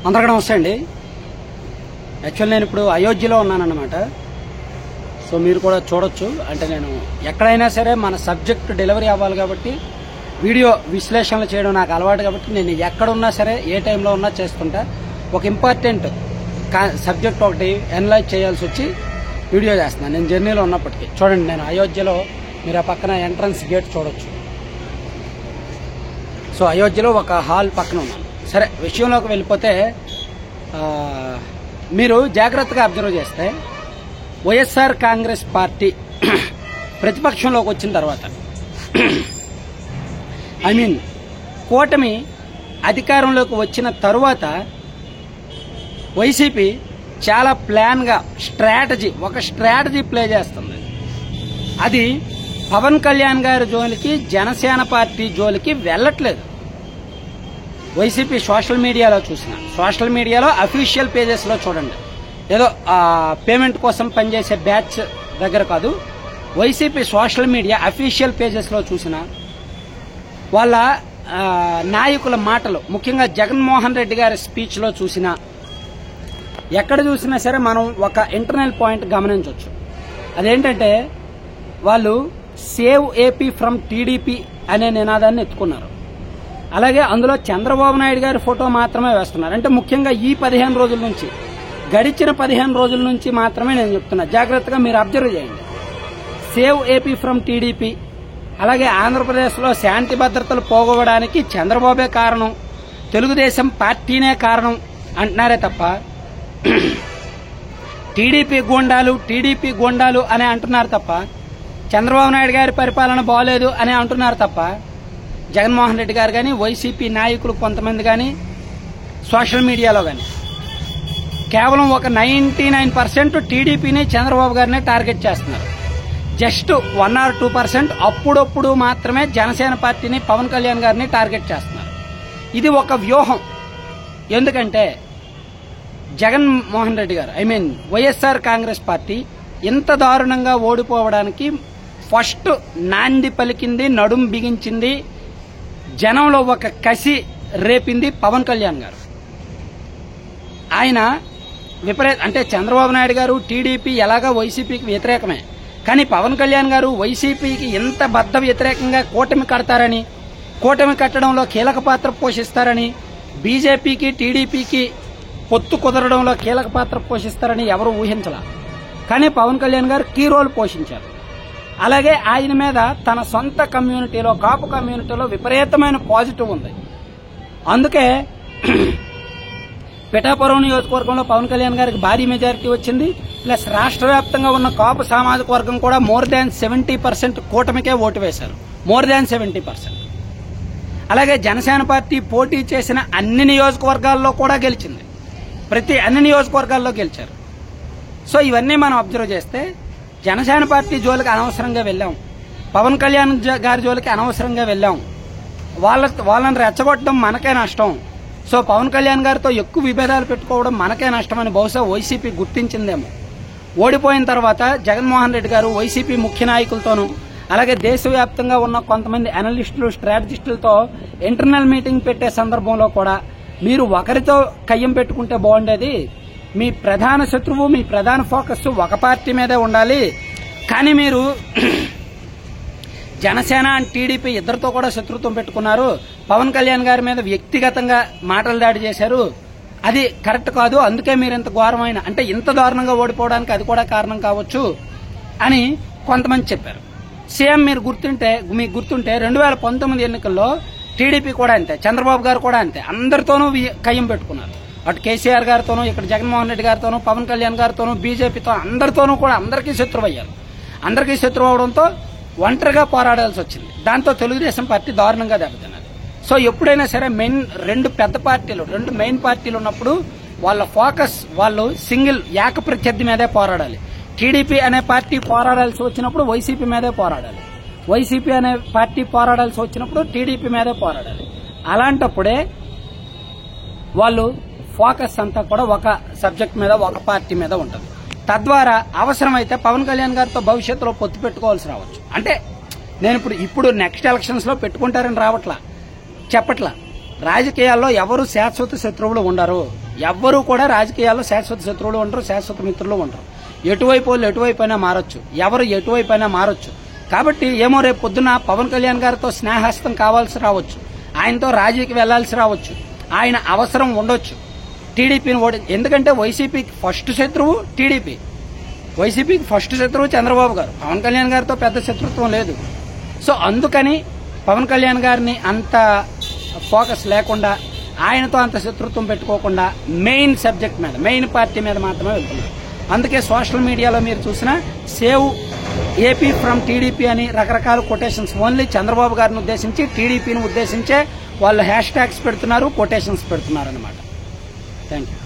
అందరికీ నమస్తే అండి. యాక్చువల్ నేను ఇప్పుడు అయోధ్యలో ఉన్నానన్నమాట. సో మీరు కూడా చూడొచ్చు. అంటే నేను ఎక్కడైనా సరే మన సబ్జెక్ట్ డెలివరీ అవ్వాలి కాబట్టి వీడియో విశ్లేషణలు చేయడం నాకు అలవాటు కాబట్టి నేను ఎక్కడున్నా సరే ఏ టైంలో ఉన్నా చేస్తుంటా. ఒక ఇంపార్టెంట్ సబ్జెక్ట్ ఒకటి అనలైజ్ చేయాల్సి వచ్చి వీడియో చేస్తున్నాను నేను జర్నీలో ఉన్నప్పటికీ. చూడండి, నేను అయోధ్యలో మీరు ఆ పక్కన ఎంట్రన్స్ గేట్ చూడొచ్చు. సో అయోధ్యలో ఒక హాల్ పక్కన ఉన్నాను. సరే, విషయంలోకి వెళ్ళిపోతే మీరు జాగ్రత్తగా అబ్జర్వ్ చేస్తే వైఎస్ఆర్ కాంగ్రెస్ పార్టీ ప్రతిపక్షంలోకి వచ్చిన తర్వాత కూటమి అధికారంలోకి వచ్చిన తరువాత వైసీపీ చాలా ప్లాన్గా ఒక స్ట్రాటజీ ప్లే చేస్తుంది. అది పవన్ కళ్యాణ్ గారి జోలికి జనసేన పార్టీ జోలికి వెళ్ళట్లేదు. వైసీపీ సోషల్ మీడియాలో అఫీషియల్ పేజెస్లో చూడండి, ఏదో పేమెంట్ కోసం పనిచేసే బ్యాచ్ దగ్గర కాదు, వైసీపీ సోషల్ మీడియా అఫీషియల్ పేజెస్లో చూసిన వాళ్ళ నాయకుల మాటలు, ముఖ్యంగా జగన్మోహన్ రెడ్డి గారి స్పీచ్లో చూసినా, ఎక్కడ చూసినా సరే మనం ఒక ఇంటర్నల్ పాయింట్ గమనించవచ్చు. అదేంటంటే వాళ్ళు సేవ్ ఏపీ ఫ్రమ్ టీడీపీ అనే నినాదాన్ని ఎత్తుకున్నారు. అలాగే అందులో చంద్రబాబు నాయుడు గారి ఫోటో మాత్రమే వేస్తున్నారు. అంటే ముఖ్యంగా ఈ 15 రోజుల నుంచి, గడిచిన 15 రోజుల నుంచి మాత్రమే నేను చెప్తున్నా. జాగ్రత్తగా మీరు అబ్జర్వ్ చేయండి. సేవ్ ఏపీ ఫ్రమ్ టీడీపీ, అలాగే ఆంధ్రప్రదేశ్లో శాంతి భద్రతలు పోగొవడానికి చంద్రబాబే కారణం, తెలుగుదేశం పార్టీనే కారణం అంటున్నారే తప్ప టీడీపీ గూండాలు అని అంటున్నారు తప్ప, చంద్రబాబు నాయుడు గారి పరిపాలన బాగోలేదు అని అంటున్నారు తప్ప, జగన్మోహన్ రెడ్డి గారు కానీ వైసీపీ నాయకులు కొంతమంది కానీ సోషల్ మీడియాలో కానీ కేవలం ఒక 99% టీడీపీని చంద్రబాబు గారిని టార్గెట్ చేస్తున్నారు. జస్ట్ 1 or 2% అప్పుడప్పుడు మాత్రమే జనసేన పార్టీని, పవన్ కళ్యాణ్ గారిని టార్గెట్ చేస్తున్నారు. ఇది ఒక వ్యూహం. ఎందుకంటే జగన్మోహన్ రెడ్డి గారు వైఎస్ఆర్ కాంగ్రెస్ పార్టీ ఇంత దారుణంగా ఓడిపోవడానికి ఫస్ట్ నాంది పలికింది, నడుం బిగించింది, జనంలో ఒక కసి రేపింది పవన్ కళ్యాణ్ గారు. ఆయన అంటే చంద్రబాబు నాయుడు గారు టీడీపీ ఎలాగా వైసీపీకి వ్యతిరేకమే, కానీ పవన్ కళ్యాణ్ గారు వైసీపీకి ఎంత బద్ద వ్యతిరేకంగా కూటమి కడతారని, కూటమి కట్టడంలో కీలక పాత్ర పోషిస్తారని, బీజేపీకి టీడీపీకి పొత్తు కుదరడంలో కీలక పాత్ర పోషిస్తారని ఎవరు ఊహించలా. కానీ పవన్ కళ్యాణ్ గారు కీ రోల్ పోషించారు. అలాగే ఆయన మీద తన సొంత కమ్యూనిటీలో, కాపు కమ్యూనిటీలో విపరీతమైన పాజిటివ్ ఉంది. అందుకే పిఠాపురం నియోజకవర్గంలో పవన్ కళ్యాణ్ గారికి భారీ మెజారిటీ వచ్చింది. ప్లస్ రాష్ట్ర వ్యాప్తంగా ఉన్న కాపు సామాజిక వర్గం కూడా more than 70% కూటమికే ఓటు వేశారు. more than 70%. అలాగే జనసేన పార్టీ పోటీ చేసిన అన్ని నియోజకవర్గాల్లో కూడా గెలిచింది. అన్ని నియోజకవర్గాల్లో గెలిచారు. సో ఇవన్నీ మనం అబ్జర్వ్ చేస్తే జనసేన పార్టీ జోలికి అనవసరంగా వెళ్ళాం, పవన్ కళ్యాణ్ గారి జోలికి అనవసరంగా వెళ్ళాం. వాళ్ళని రెచ్చగొట్టడం మనకే నష్టం. సో పవన్ కళ్యాణ్ గారితో ఎక్కువ విభేదాలు పెట్టుకోవడం మనకే నష్టం అని బహుశా వైసీపీ గుర్తించిందేమో. ఓడిపోయిన తర్వాత జగన్మోహన్ రెడ్డి గారు వైసీపీ ముఖ్య నాయకులతోనూ, అలాగే దేశవ్యాప్తంగా ఉన్న కొంతమంది అనలిస్టులు, స్ట్రాటజిస్టులతో ఇంటర్నల్ మీటింగ్ పెట్టే సందర్భంలో కూడా మీరు ఒకరితో కయ్యం పెట్టుకుంటే బాగుండేది, మీ ప్రధాన శత్రువు, మీ ప్రధాన ఫోకస్ ఒక పార్టీ మీదే ఉండాలి, కానీ మీరు జనసేన అండ్ టీడీపీ ఇద్దరితో కూడా శత్రుత్వం పెట్టుకున్నారు, పవన్ కళ్యాణ్ గారి మీద వ్యక్తిగతంగా మాటలు దాడి చేశారు, అది కరెక్ట్ కాదు, అందుకే మీరు ఇంత ఘోరమైన, అంటే ఇంత దారుణంగా ఓడిపోవడానికి అది కూడా కారణం కావచ్చు అని కొంతమంది చెప్పారు. సేమ్ మీకు గుర్తుంటే 2019 ఎన్నికల్లో టీడీపీ కూడా అంతే, చంద్రబాబు గారు కూడా అంతే, అందరితోనూ కయ్యం పెట్టుకున్నారు. అటు కేసీఆర్ గారితోనూ, ఇక్కడ జగన్మోహన్ రెడ్డి గారితోనూ, పవన్ కళ్యాణ్ గారితోనూ, బీజేపీతో అందరితోనూ కూడా అందరికీ శత్రువు అయ్యారు. అందరికీ శత్రువు అవడంతో ఒంటరిగా పోరాడాల్సి వచ్చింది. దాంతో తెలుగుదేశం పార్టీ దారుణంగా దెబ్బతిన్నది. సో ఎప్పుడైనా సరే రెండు మెయిన్ పార్టీలు ఉన్నప్పుడు వాళ్ళ ఫోకస్, వాళ్ళు సింగిల్ ఏకప్రత్యర్థి మీదే పోరాడాలి. టీడీపీ అనే పార్టీ పోరాడాల్సి వచ్చినప్పుడు వైసీపీ మీదే పోరాడాలి, వైసీపీ అనే పార్టీ పోరాడాల్సి వచ్చినప్పుడు టీడీపీ మీదే పోరాడాలి. అలాంటప్పుడే వాళ్ళు ఫోకస్ అంతా కూడా ఒక సబ్జెక్ట్ మీద, ఒక పార్టీ మీద ఉంటుంది. తద్వారా అవసరమైతే పవన్ కళ్యాణ్ గారితో భవిష్యత్తులో పొత్తు పెట్టుకోవాల్సి రావచ్చు. అంటే నేను ఇప్పుడు నెక్స్ట్ ఎలక్షన్స్ లో పెట్టుకుంటారని చెప్పట్లా, రాజకీయాల్లో ఎవరు శాశ్వత శత్రువులు ఉండరు. ఎవ్వరూ కూడా రాజకీయాల్లో శాశ్వత శత్రువులు ఉండరు, శాశ్వత మిత్రులు ఉండరు. ఎటువైపు వాళ్ళు ఎటువైపైనా మారొచ్చు, ఎవరు ఎటువైపైనా మారొచ్చు. కాబట్టి ఏమో రేపు పొద్దున పవన్ కళ్యాణ్ గారితో స్నేహస్తం కావాల్సి రావచ్చు, ఆయనతో రాజీకి వెళ్లాల్సి రావచ్చు, ఆయన అవసరం ఉండొచ్చు టీడీపీని ఎందుకంటే వైసీపీకి ఫస్ట్ శత్రువు టీడీపీ, వైసీపీకి ఫస్ట్ శత్రువు చంద్రబాబు గారు. పవన్ కళ్యాణ్ గారితో పెద్ద శత్రుత్వం లేదు. సో అందుకని పవన్ కళ్యాణ్ గారిని అంత ఫోకస్ లేకుండా, ఆయనతో అంత శత్రుత్వం పెట్టుకోకుండా మెయిన్ సబ్జెక్ట్ మీద, మెయిన్ పార్టీ మీద మాత్రమే వెళ్తున్నారు. అందుకే సోషల్ మీడియాలో మీరు చూసిన సేవ్ ఏపీ ఫ్రమ్ టీడీపీ అని రకరకాల కొటేషన్స్ ఓన్లీ చంద్రబాబు గారిని ఉద్దేశించి, టీడీపీని ఉద్దేశించే వాళ్ళు హ్యాష్ ట్యాగ్స్ పెడుతున్నారు, కొటేషన్స్ పెడుతున్నారు అనమాట. Thank you.